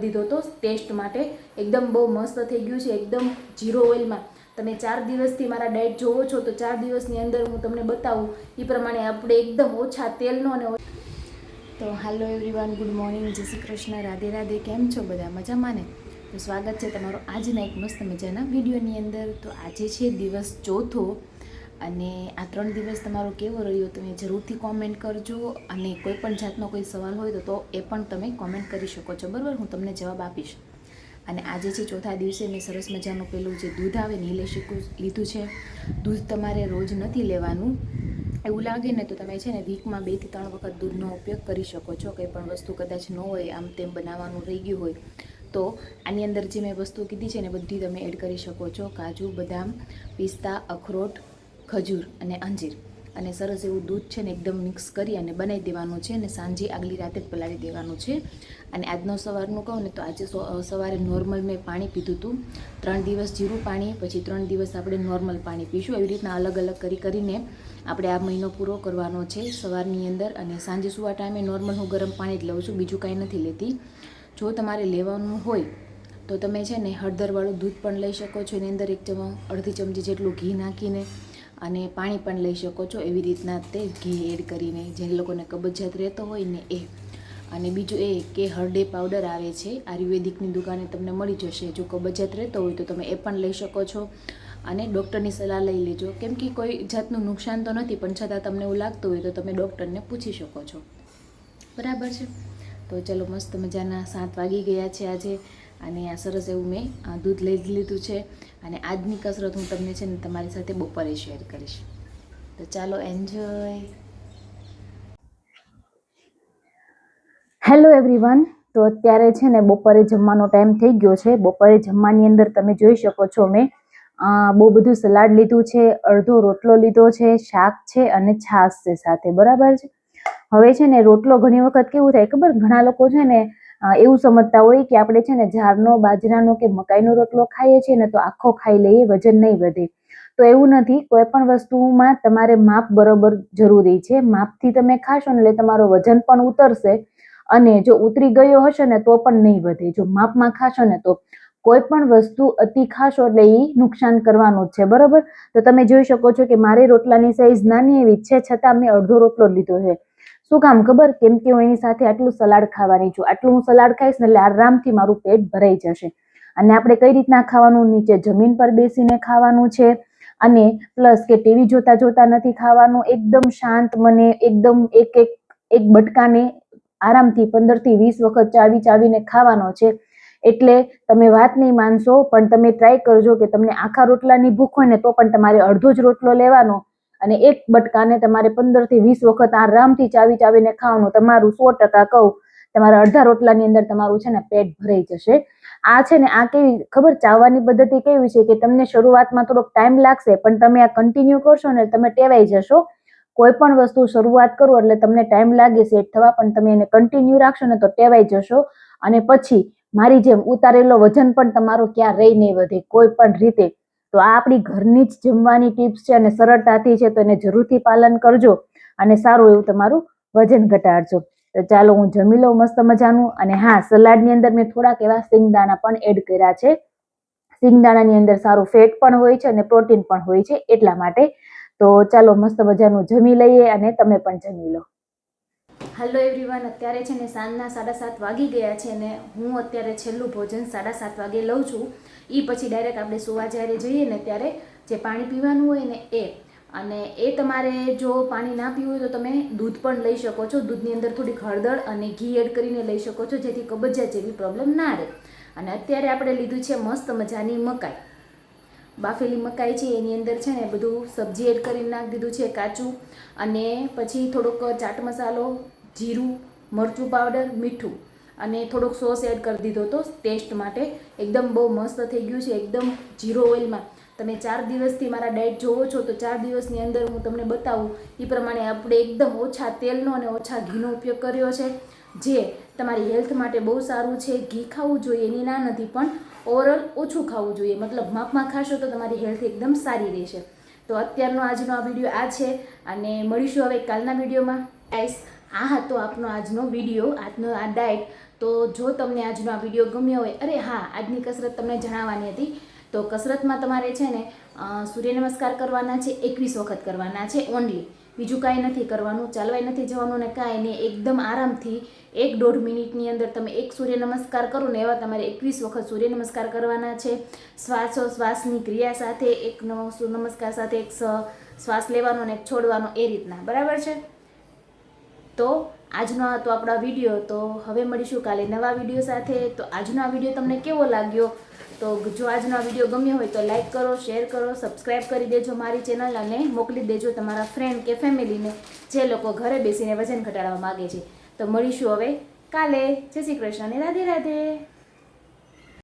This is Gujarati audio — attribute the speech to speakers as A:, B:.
A: દીધો હતો ટેસ્ટ માટે. એકદમ બહુ મસ્ત થઈ ગયું છે, એકદમ ઝીરો ઓઇલમાં. તમે 4 દિવસથી મારા ડાયટ જોવો છો તો 4 દિવસની અંદર હું તમને બતાવું એ પ્રમાણે આપણે એકદમ ઓછા તેલનો અને તો હાલો એવરીવન, ગુડ મોર્નિંગ, જય શ્રી કૃષ્ણ, રાધે રાધે. કેમ છો બધા? મજામાં ને? તો સ્વાગત છે તમારો આજના એક મસ્ત મજાના વિડીયોની અંદર. તો આજે છે દિવસ ચોથો અને આ 3 દિવસ તમારો કેવો રહ્યો તમે જરૂરથી કોમેન્ટ કરજો. અને કોઈ પણ જાતનો કોઈ સવાલ હોય તો એ પણ તમે કોમેન્ટ કરી શકો છો, બરાબર? હું તમને જવાબ આપીશ. અને આજે છે ચોથા દિવસે મેં સરસ મજાનું પેલું જે દૂધ આવે ને એ લીધું છે. દૂધ તમારે રોજ નથી લેવાનું. એવું લાગે ને તો તમે છે ને વીકમાં 2 થી 3 વખત દૂધનો ઉપયોગ કરી શકો છો. કંઈ પણ વસ્તુ કદાચ ન હોય, આમ તેમ બનાવવાનું રહી ગયું હોય તો આની અંદર જે મેં વસ્તુ કીધી છે ને બધી તમે એડ કરી શકો છો. કાજુ, બદામ, પિસ્તા, અખરોટ, ખજૂર અને અંજીર. અને સરસ એવું દૂધ છે ને એકદમ મિક્સ કરી અને બનાવી દેવાનું છે. અને સાંજે આગલી રાતે જ પલાળી દેવાનું છે. અને આજનો સવારનું કહું ને તો આજે સવારે નોર્મલ મેં પાણી પીધું હતું. 3 દિવસ જીરું પાણી, પછી 3 દિવસ આપણે નોર્મલ પાણી પીશું. એવી રીતના અલગ અલગ કરીને આપણે આ મહિનો પૂરો કરવાનો છે સવારની અંદર. અને સાંજે સુવા ટાઈમે નોર્મલ હું ગરમ પાણી જ લઉં છું, બીજું કાંઈ નથી લેતી. જો તમારે લેવાનું હોય તો તમે છે ને હળદરવાળું દૂધ પણ લઈ શકો છો. એની અંદર અડધી ચમચી જેટલું ઘી નાખીને અને પાણી પણ લઈ શકો છો. એવી રીતના તે ઘી એડ કરીને, જે લોકોને કબજિયાત રહેતો હોય ને એ. અને બીજું એ કે હરડે પાવડર આવે છે, આયુર્વેદિકની દુકાને તમને મળી જશે. જો કબજિયાત રહેતો હોય તો તમે એ પણ લઈ શકો છો. અને ડૉક્ટરની સલાહ લઈ લેજો, કેમ કે કોઈ જાતનું નુકસાન તો નથી, પણ છતાં તમને એવું લાગતું હોય તો તમે ડૉક્ટરને પૂછી શકો છો, બરાબર છે? તો ચલો, મસ્ત મજાના 7 વાગી ગયા છે આજે. અને આ સરસ એવું મેં દૂધ લઈ લીધું છે. અને આજની કસરત હું તમને છે ને તમારી સાથે બપોરે શેર કરીશ. તો ચાલો, એન્જોય. Hello everyone. તો અત્યારે છે ને બપોરે જમવાનો ટાઈમ થઈ ગયો છે. બપોરે જમવાની અંદર તમે જોઈ શકો છો મેં બહુ બધું સલાડ લીધું છે, અડધો રોટલો લીધો છે, શાક છે અને છાશ છે સાથે, બરાબર છે? હવે છે ને રોટલો ઘણી વખત કેવું થાય ખબર, ઘણા લોકો છે ને એવું સમજતા હોય કે આપણે છે ને જારનો, બાજરાનો કે મકાઈનો રોટલો ખાઈએ છીએ ને તો આખો ખાઈ લઈએ, વજન નહીં વધે. તો એવું નથી. કોઈ પણ વસ્તુમાં તમારે માપ બરોબર જરૂરી છે. માપથી તમે ખાશો ને એટલે તમારો વજન પણ ઉતરશે. અને જો ઉતરી ગયો હશે ને તો પણ નહીં વધે. જો માપમાં ખાશો ને તો કોઈ પણ વસ્તુ અતિ ખાશો એટલે એ નુકસાન કરવાનું જ છે, બરોબર? તો તમે જોઈ શકો છો કે મારી રોટલાની સાઈઝ નાની એવી છે, છતાં મેં અડધો રોટલો લીધો છે. શું કામ ખબર? કેમ કે હું એની સાથે આટલું સલાડ ખાવાની છું. આટલું હું સલાડ ખાઈશ ને એટલે આરામથી મારું પેટ ભરાઈ જશે. અને આપણે કઈ રીતના ખાવાનું? નીચે જમીન પર બેસીને ખાવાનું છે. અને પ્લસ કે ટીવી જોતા જોતા નથી ખાવાનું. એકદમ શાંત મને, એકદમ એક બટકાને આરામથી 15 થી 20 વખત ચાવીને ખાવાનો છે. એટલે તમે વાત નહીં માનશો, પણ તમે ટ્રાય કરજો કે તમને આખા રોટલાની ભૂખ હોય ને તો પણ તમારે અડધો જ રોટલો લેવાનો અને એક બટકાને તમારે 15 થી 20 વખત આરામથી ચાવીને ખાવાનું. તમારું 100% કહું, તમારા અડધા રોટલાની અંદર તમારું છે ને પેટ ભરાઈ જશે. આ છે ને, આ કેવી ખબર, ચાવવાની પદ્ધતિ કેવી છે કે તમને શરૂઆતમાં થોડોક ટાઈમ લાગશે, પણ તમે આ કન્ટિન્યુ કરશો ને તમે ટેવાઈ જશો. કોઈ પણ વસ્તુ શરૂઆત કરો એટલે તમને ટાઈમ લાગે સેટ થવા, પણ તમે એને કન્ટિન્યુ રાખશો ને તો ટેવાઈ જશો. અને પછી મારી જેમ ઉતારેલો વજન પણ તમારો ક્યાં રહી નહીં વધે કોઈ પણ રીતે. તો આ આપણી ઘરની જ જમવાની ટિપ્સ છે અને સરળતાથી છે, તો એને જરૂરથી પાલન કરજો અને સારું એવું તમારું વજન ઘટાડજો. તો ચાલો હું જમી લઉં મસ્ત મજાનું. અને હા, સલાડની અંદર મેં થોડાક એવા સિંગદાણા પણ એડ કર્યા છે. સિંગદાણાની અંદર સારું ફેટ પણ હોય છે અને પ્રોટીન પણ હોય છે, એટલા માટે. તો ચાલો મસ્ત મજાનું જમી લઈએ અને તમે પણ જમી લો. Hello everyone. અત્યારે છે ને સાંજના 7:30 વાગી ગયા છે અને હું અત્યારે છેલ્લું ભોજન 7:30 વાગે લઉં છું. એ પછી ડાયરેક્ટ આપણે સુવા જ્યારે જઈએ ને ત્યારે જે પાણી પીવાનું હોય ને એ. અને એ તમારે જો પાણી ના પીવું હોય તો તમે દૂધ પણ લઈ શકો છો. દૂધની અંદર થોડીક હળદર અને ઘી એડ કરીને લઈ શકો છો, જેથી કબજિયાત જેવી પ્રોબ્લેમ ના રહે. અને અત્યારે આપણે લીધું છે મસ્ત મજાની મકાઈ, બાફેલી મકાઈ છે. એની અંદર છે ને બધું સબ્જી એડ કરીને નાખી દીધું છે, કાચું. અને પછી થોડોક ચાટ મસાલો, જીરું, મરચું પાવડર, મીઠું અને થોડોક સોસ એડ કરી દીધો હતો ટેસ્ટ માટે. એકદમ બહુ મસ્ત થઈ ગયું છે, એકદમ ઝીરો ઓઇલમાં. તમે 4 દિવસથી મારા ડાયટ જોવો છો તો 4 દિવસની અંદર હું તમને બતાવું એ પ્રમાણે આપણે એકદમ ઓછા તેલનો અને ઓછા ઘીનો ઉપયોગ કર્યો છે, જે તમારી હેલ્થ માટે બહુ સારું છે. ઘી ખાવું જોઈએ એની ના નથી, પણ ઓવરઓલ ઓછું ખાવું જોઈએ. મતલબ માપમાં ખાશો તો તમારી હેલ્થ એકદમ સારી રહેશે. તો અત્યારનો આજનો આ વિડીયો આ છે અને મળીશું હવે કાલના વિડીયોમાં. ગાઈસ, આ હતો આપનો આજનો વિડીયો, આજનો આ ડાયટ. તો જો તમને આજનો આ વિડીયો ગમ્યો હોય, અરે હા, આજની કસરત તમને જણાવવાની હતી. તો કસરતમાં તમારે છે ને સૂર્ય નમસ્કાર કરવાના છે, 21 વખત કરવાના છે ઓનલી. બીજું કાંઈ નથી કરવાનું, ચાલવાય નથી જવાનું ને કાંઈ નહીં. એકદમ આરામથી 1-1.5 મિનિટની અંદર તમે એક સૂર્ય નમસ્કાર કરો ને એવા તમારે 21 વખત સૂર્ય નમસ્કાર કરવાના છે. શ્વાસોશ્વાસની ક્રિયા સાથે એક નમસ્કાર સાથે એક શ્વાસ લેવાનો ને એક છોડવાનો, એ રીતના. બરાબર છે? તો આજનો હતો આપણા વિડીયો. તો હવે મળીશું કાલે નવા વિડીયો સાથે. તો આજનો આ વિડીયો તમને કેવો લાગ્યો? તો જો આજનો આ વિડીયો ગમ્યો હોય તો લાઈક કરો, શેર કરો, સબસ્ક્રાઈબ કરી દેજો મારી ચેનલ અને મોકલી દેજો તમારા ફ્રેન્ડ કે ફેમિલીને જે લોકો ઘરે બેસીને વજન ઘટાડવા માગે છે. તો મળીશું હવે કાલે. જય શ્રી કૃષ્ણ અને રાધે રાધે.